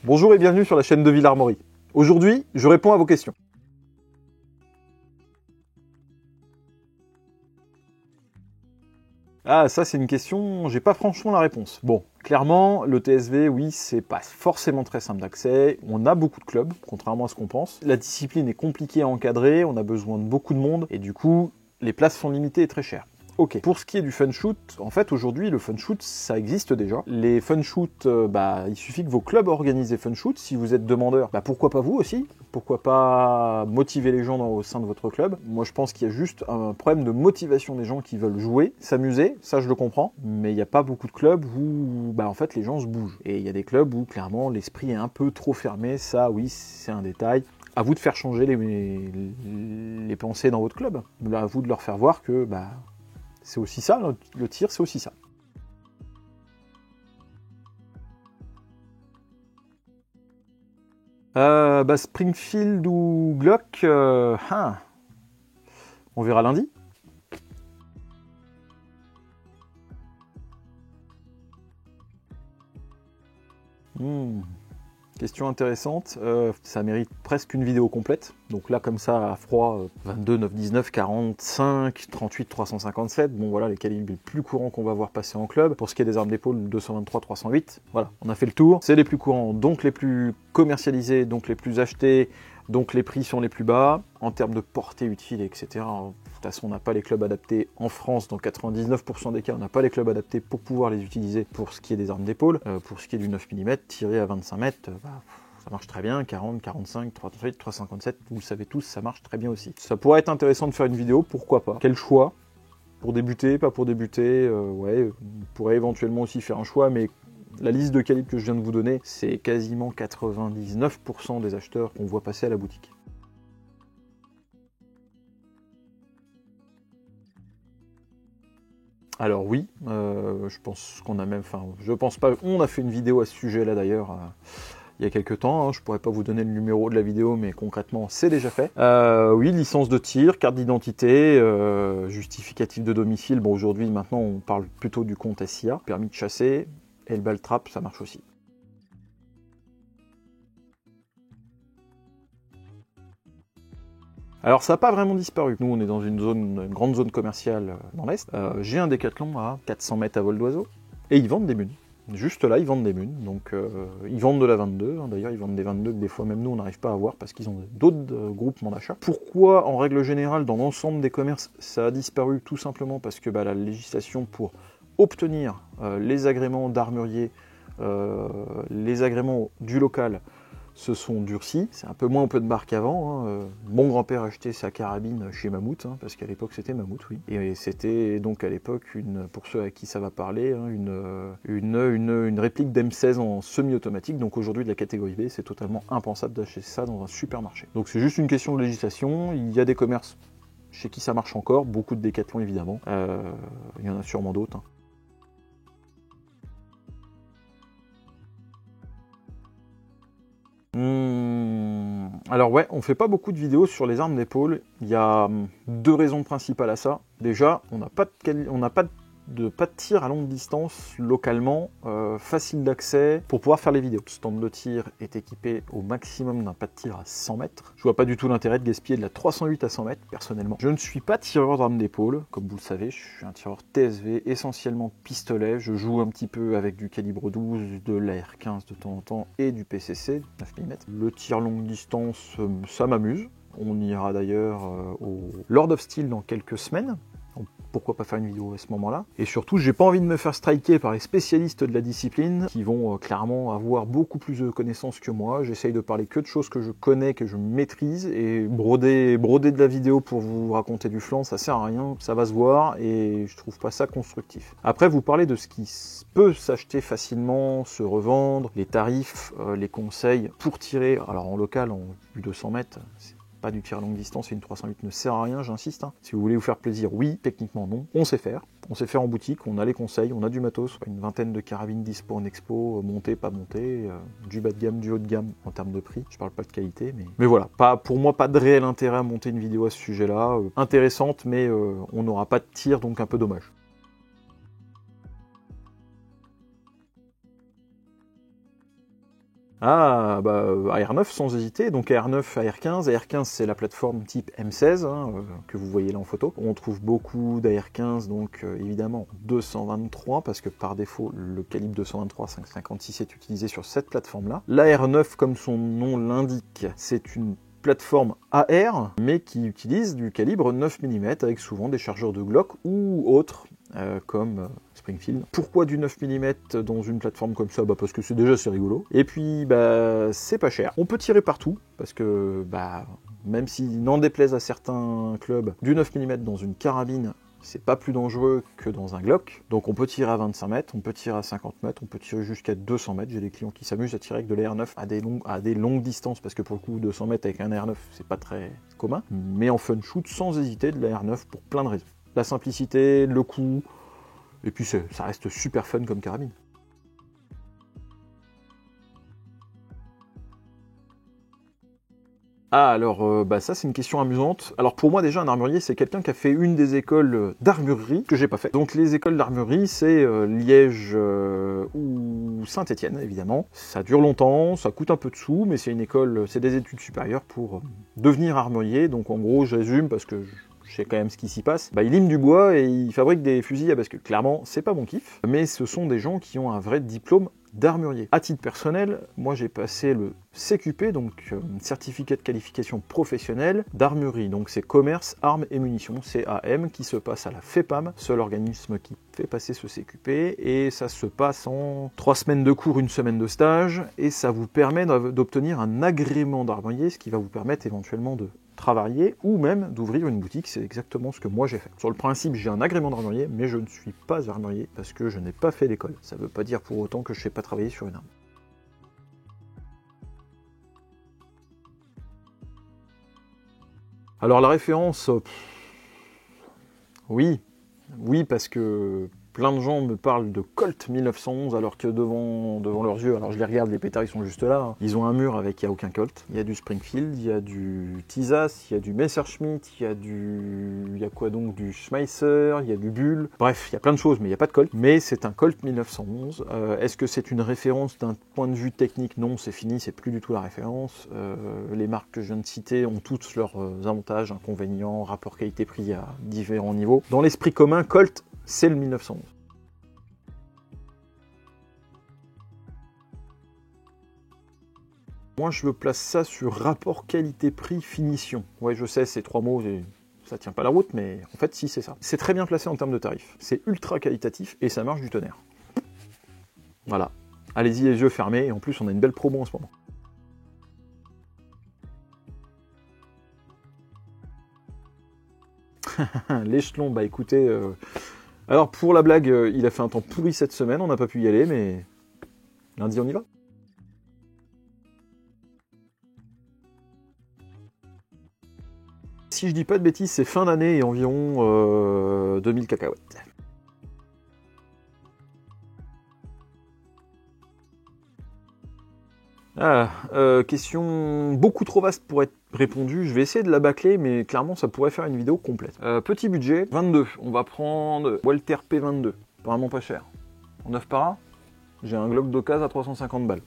Bonjour et bienvenue sur la chaîne de Villarmory. Aujourd'hui, je réponds à vos questions. Ah, ça c'est une question, j'ai pas franchement la réponse. Bon, clairement, le TSV, oui, c'est pas forcément très simple d'accès. On a beaucoup de clubs, contrairement à ce qu'on pense. La discipline est compliquée à encadrer, on a besoin de beaucoup de monde, et du coup, les places sont limitées et très chères. Ok. Pour ce qui est du fun shoot, en fait aujourd'hui le fun shoot ça existe déjà. Les fun shoot, il suffit que vos clubs organisent des fun shoot. Si vous êtes demandeur, pourquoi pas vous aussi? Pourquoi pas motiver les gens au sein de votre club? Moi je pense qu'il y a juste un problème de motivation des gens qui veulent jouer, s'amuser, ça je le comprends, mais il n'y a pas beaucoup de clubs où en fait les gens se bougent. Et il y a des clubs où clairement l'esprit est un peu trop fermé, ça oui c'est un détail. À vous de faire changer les pensées dans votre club. À vous de leur faire voir que c'est aussi ça, le tir, c'est aussi ça. Springfield ou Glock, on verra lundi. Question intéressante, ça mérite presque une vidéo complète. Donc là, comme ça, à froid, 22, 9, 19, 45, 38, 357. Bon voilà, les calibres les plus courants qu'on va voir passer en club. Pour ce qui est des armes d'épaule, 223, 308. Voilà, on a fait le tour. C'est les plus courants, donc les plus commercialisés, donc les plus achetés, donc les prix sont les plus bas. En termes de portée utile, etc. De toute façon, on n'a pas les clubs adaptés en France. Dans 99% des cas, on n'a pas les clubs adaptés pour pouvoir les utiliser pour ce qui est des armes d'épaule. Pour ce qui est du 9 mm, tiré à 25 mètres, ça marche très bien. 40, 45, 38, 357, vous le savez tous, ça marche très bien aussi. Ça pourrait être intéressant de faire une vidéo, pourquoi pas. Quel choix? Pour débuter, pas pour débuter, on pourrait éventuellement aussi faire un choix, mais la liste de calibres que je viens de vous donner, c'est quasiment 99% des acheteurs qu'on voit passer à la boutique. Alors oui, je pense qu'on a même, on a fait une vidéo à ce sujet-là d'ailleurs, il y a quelques temps, hein. Je pourrais pas vous donner le numéro de la vidéo, mais concrètement, c'est déjà fait. Oui, licence de tir, carte d'identité, justificatif de domicile. Bon, aujourd'hui, maintenant, on parle plutôt du compte SIA, permis de chasser, et le ball-trap, ça marche aussi. Alors ça n'a pas vraiment disparu. Nous on est dans une grande zone commerciale dans l'Est. J'ai un Décathlon à 400 mètres à vol d'oiseau. Et ils vendent des munes. Juste là, ils vendent des munes. Donc ils vendent de la 22. D'ailleurs, ils vendent des 22 que des fois même nous on n'arrive pas à avoir parce qu'ils ont d'autres groupements d'achat. Pourquoi en règle générale dans l'ensemble des commerces ça a disparu? Tout simplement parce que la législation pour obtenir les agréments d'armurier, les agréments du local, se sont durcis, c'est un peu moins open bar qu'avant. Hein. Mon grand-père achetait sa carabine chez Mammouth, parce qu'à l'époque c'était Mammouth, oui. Et c'était donc à l'époque, pour ceux à qui ça va parler, une réplique d'M16 en semi-automatique. Donc aujourd'hui de la catégorie B, c'est totalement impensable d'acheter ça dans un supermarché. Donc c'est juste une question de législation. Il y a des commerces chez qui ça marche encore, beaucoup de Décathlon évidemment. Il y en a sûrement d'autres. Hein. Alors ouais, on fait pas beaucoup de vidéos sur les armes d'épaule. Il y a deux raisons principales à ça. Déjà, on n'a pas de tir à longue distance localement, facile d'accès pour pouvoir faire les vidéos. Le stand de tir est équipé au maximum d'un pas de tir à 100 mètres. Je vois pas du tout l'intérêt de gaspiller de la 308 à 100 mètres, personnellement. Je ne suis pas tireur d'armes d'épaule, comme vous le savez, je suis un tireur TSV, essentiellement pistolet. Je joue un petit peu avec du calibre 12, de l'AR-15 de temps en temps et du PCC, 9 mm. Le tir longue distance, ça m'amuse. On ira d'ailleurs au Lord of Steel dans quelques semaines. Pourquoi pas faire une vidéo à ce moment-là? Et surtout, j'ai pas envie de me faire striker par les spécialistes de la discipline qui vont clairement avoir beaucoup plus de connaissances que moi. J'essaye de parler que de choses que je connais, que je maîtrise, et broder de la vidéo pour vous raconter du flan, ça sert à rien, ça va se voir, et je trouve pas ça constructif. Après, vous parlez de ce qui peut s'acheter facilement, se revendre, les tarifs, les conseils pour tirer. Alors en local, en vue de 100 mètres, c'est pas du tir à longue distance et une 308 ne sert à rien, j'insiste. Hein. Si vous voulez vous faire plaisir, oui, techniquement non. On sait faire en boutique, on a les conseils, on a du matos, une vingtaine de carabines dispo en expo, montées, pas montées, du bas de gamme, du haut de gamme en termes de prix. Je parle pas de qualité, mais voilà, pour moi pas de réel intérêt à monter une vidéo à ce sujet-là. Intéressante, mais on n'aura pas de tir, donc un peu dommage. Ah, bah AR9 sans hésiter, donc AR9, AR15. AR15 c'est la plateforme type M16 hein, que vous voyez là en photo. On trouve beaucoup d'AR15, donc évidemment 223 parce que par défaut le calibre 223 5,56 est utilisé sur cette plateforme là. L'AR9 comme son nom l'indique, c'est une plateforme AR mais qui utilise du calibre 9 mm avec souvent des chargeurs de Glock ou autres comme Springfield. Pourquoi du 9 mm dans une plateforme comme ça? Bah parce que c'est rigolo. Et puis bah c'est pas cher. On peut tirer partout parce que bah même si n'en déplaise à certains clubs, du 9 mm dans une carabine c'est pas plus dangereux que dans un Glock. Donc on peut tirer à 25 mètres, on peut tirer à 50 mètres, on peut tirer jusqu'à 200 mètres. J'ai des clients qui s'amusent à tirer avec de l'AR9 à des longues distances, parce que pour le coup 200 mètres avec un AR9 c'est pas très commun. Mais en fun shoot, sans hésiter, de l'AR9 pour plein de raisons. La simplicité, le coût, et puis ça reste super fun comme carabine. Ah alors bah ça c'est une question amusante. Alors pour moi déjà un armurier c'est quelqu'un qui a fait une des écoles d'armurerie que j'ai pas fait. Donc les écoles d'armurerie c'est Liège ou Saint-Étienne évidemment. Ça dure longtemps, ça coûte un peu de sous, mais c'est une école, c'est des études supérieures pour devenir armurier. Donc en gros je résume parce que je sais quand même ce qui s'y passe. Bah, il lime du bois et il fabrique des fusils parce que clairement c'est pas mon kiff. Mais ce sont des gens qui ont un vrai diplôme d'armurier. À titre personnel, moi j'ai passé le CQP, donc certificat de qualification professionnelle d'armurerie. Donc c'est commerce, armes et munitions, CAM, qui se passe à la FEPAM, seul organisme qui fait passer ce CQP, et ça se passe en 3 semaines de cours, 1 semaine de stage, et ça vous permet d'obtenir un agrément d'armurier, ce qui va vous permettre éventuellement de travailler ou même d'ouvrir une boutique. C'est exactement ce que moi j'ai fait. Sur le principe, j'ai un agrément d'armurier, mais je ne suis pas armurier parce que je n'ai pas fait l'école. Ça ne veut pas dire pour autant que je ne sais pas travailler sur une arme. Alors la référence, oui, parce que plein de gens me parlent de Colt 1911 alors que devant leurs yeux, alors je les regarde, les pétards ils sont juste là, hein. Ils ont un mur avec il n'y a aucun Colt. Il y a du Springfield, il y a du Tizas, il y a du Messerschmitt, il y a quoi donc, du Schmeisser, il y a du Bull. Bref, il y a plein de choses, mais il n'y a pas de Colt. Mais c'est un Colt 1911. Est-ce que c'est une référence d'un point de vue technique? Non, c'est fini, c'est plus du tout la référence. Les marques que je viens de citer ont toutes leurs avantages, inconvénients, rapport qualité-prix à différents niveaux. Dans l'esprit commun, Colt, c'est le 1911. Moi, je me place ça sur rapport qualité-prix-finition. Ouais, je sais, ces 3 mots, ça tient pas la route, mais en fait, si, c'est ça. C'est très bien placé en termes de tarifs. C'est ultra qualitatif et ça marche du tonnerre. Voilà. Allez-y les yeux fermés, et en plus, on a une belle promo en ce moment. L'échelon, bah écoutez... Alors pour la blague, il a fait un temps pourri cette semaine, on n'a pas pu y aller, mais lundi on y va. Si je dis pas de bêtises, c'est fin d'année et environ 2000 cacahuètes. Ah, question beaucoup trop vaste pour être répondue. Je vais essayer de la bâcler, mais clairement ça pourrait faire une vidéo complète. Petit budget, 22. On va prendre Walther P22. Vraiment pas cher. En 9 para, j'ai un Glock d'occasion à 350 balles.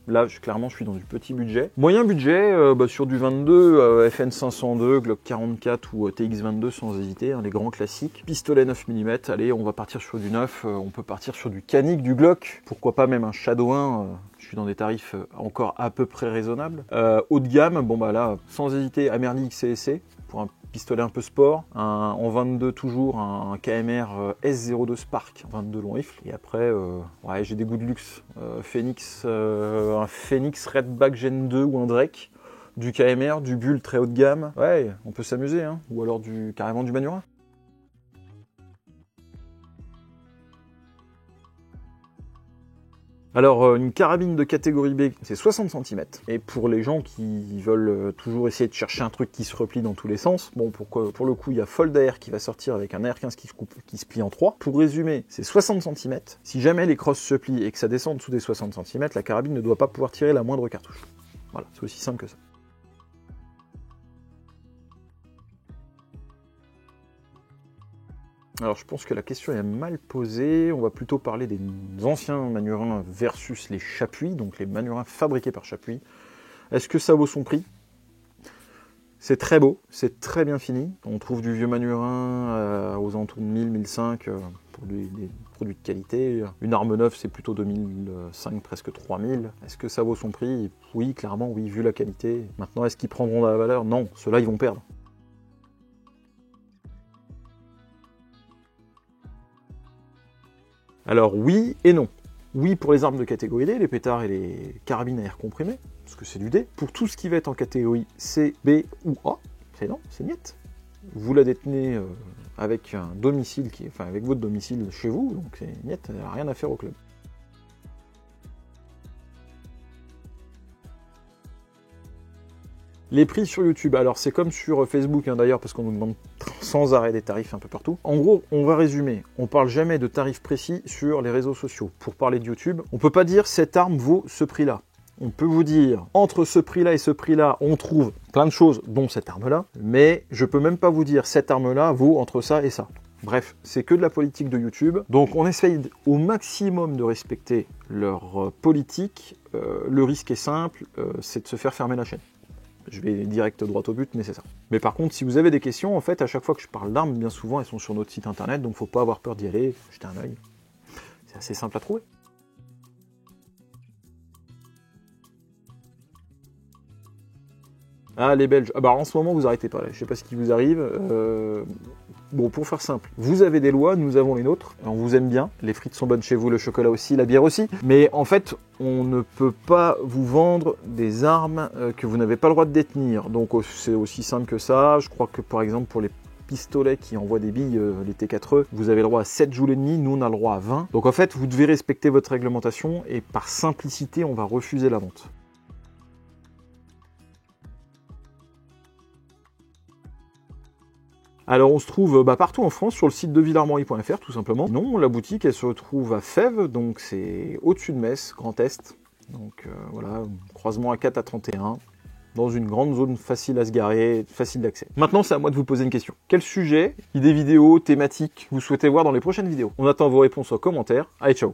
Là, clairement, je suis dans du petit budget. Moyen budget, sur du 22, FN 502, Glock 44 ou TX22 sans hésiter, hein, les grands classiques. Pistolet 9 mm, allez, on va partir sur du 9, on peut partir sur du canique, du Glock, pourquoi pas même un Shadow 1, je suis dans des tarifs encore à peu près raisonnables. Haut de gamme, bon bah là, sans hésiter, Amerli XCSC, pour un pistolet un peu sport, en 22 toujours, un KMR S02 Spark, 22 long rifle, et après, ouais, j'ai des goûts de luxe, un Phoenix Redback Gen 2 ou un Drake, du KMR, du Bull très haut de gamme, ouais, on peut s'amuser, hein, ou alors carrément du Manura. Alors, une carabine de catégorie B, c'est 60 cm. Et pour les gens qui veulent toujours essayer de chercher un truc qui se replie dans tous les sens, bon, pour le coup, il y a Fold AR qui va sortir avec un AR15 qui se plie en 3. Pour résumer, c'est 60 cm. Si jamais les crosses se plient et que ça descend en dessous des 60 cm, la carabine ne doit pas pouvoir tirer la moindre cartouche. Voilà, c'est aussi simple que ça. Alors je pense que la question est mal posée, on va plutôt parler des anciens manurins versus les Chapuis, donc les manurins fabriqués par Chapuis. Est-ce que ça vaut son prix? C'est très beau, c'est très bien fini. On trouve du vieux manurin aux alentours de 1000, 1005 pour des produits de qualité. Une arme neuve, c'est plutôt 2005, presque 3000. Est-ce que ça vaut son prix? Oui, clairement, oui, vu la qualité. Maintenant, est-ce qu'ils prendront de la valeur? Non, ceux-là, ils vont perdre. Alors oui et non. Oui pour les armes de catégorie D, les pétards et les carabines à air comprimé, parce que c'est du D. Pour tout ce qui va être en catégorie C, B ou A, c'est non, c'est niet. Vous la détenez avec un domicile, avec votre domicile chez vous, donc c'est niet, elle n'a rien à faire au club. Les prix sur YouTube, alors c'est comme sur Facebook d'ailleurs, parce qu'on nous demande sans arrêt des tarifs un peu partout. En gros, on va résumer, on parle jamais de tarifs précis sur les réseaux sociaux. Pour parler de YouTube, on peut pas dire cette arme vaut ce prix-là. On peut vous dire, entre ce prix-là et ce prix-là, on trouve plein de choses, dont cette arme-là, mais je peux même pas vous dire cette arme-là vaut entre ça et ça. Bref, c'est que de la politique de YouTube. Donc on essaye au maximum de respecter leur politique. Le risque est simple, c'est de se faire fermer la chaîne. Je vais direct droit au but, mais c'est ça. Mais par contre, si vous avez des questions, en fait, à chaque fois que je parle d'armes, bien souvent, elles sont sur notre site internet, donc faut pas avoir peur d'y aller, jeter un œil. C'est assez simple à trouver. Ah, les Belges. Ah bah en ce moment, vous arrêtez pas, là. Je sais pas ce qui vous arrive. Bon, pour faire simple, vous avez des lois, nous avons les nôtres. On vous aime bien. Les frites sont bonnes chez vous, le chocolat aussi, la bière aussi. Mais en fait, on ne peut pas vous vendre des armes que vous n'avez pas le droit de détenir. Donc c'est aussi simple que ça. Je crois que par exemple, pour les pistolets qui envoient des billes, les T4E, vous avez le droit à 7 joules et demi, nous on a le droit à 20. Donc en fait, vous devez respecter votre réglementation et par simplicité, on va refuser la vente. Alors on se trouve partout en France, sur le site de villarmory.fr tout simplement. Non, la boutique elle se trouve à Fèves, donc c'est au-dessus de Metz, Grand Est. Donc voilà, croisement A4 à 31, dans une grande zone facile à se garer, facile d'accès. Maintenant c'est à moi de vous poser une question. Quel sujet, idées vidéo, thématiques vous souhaitez voir dans les prochaines vidéos? On attend vos réponses en commentaire. Allez, ciao!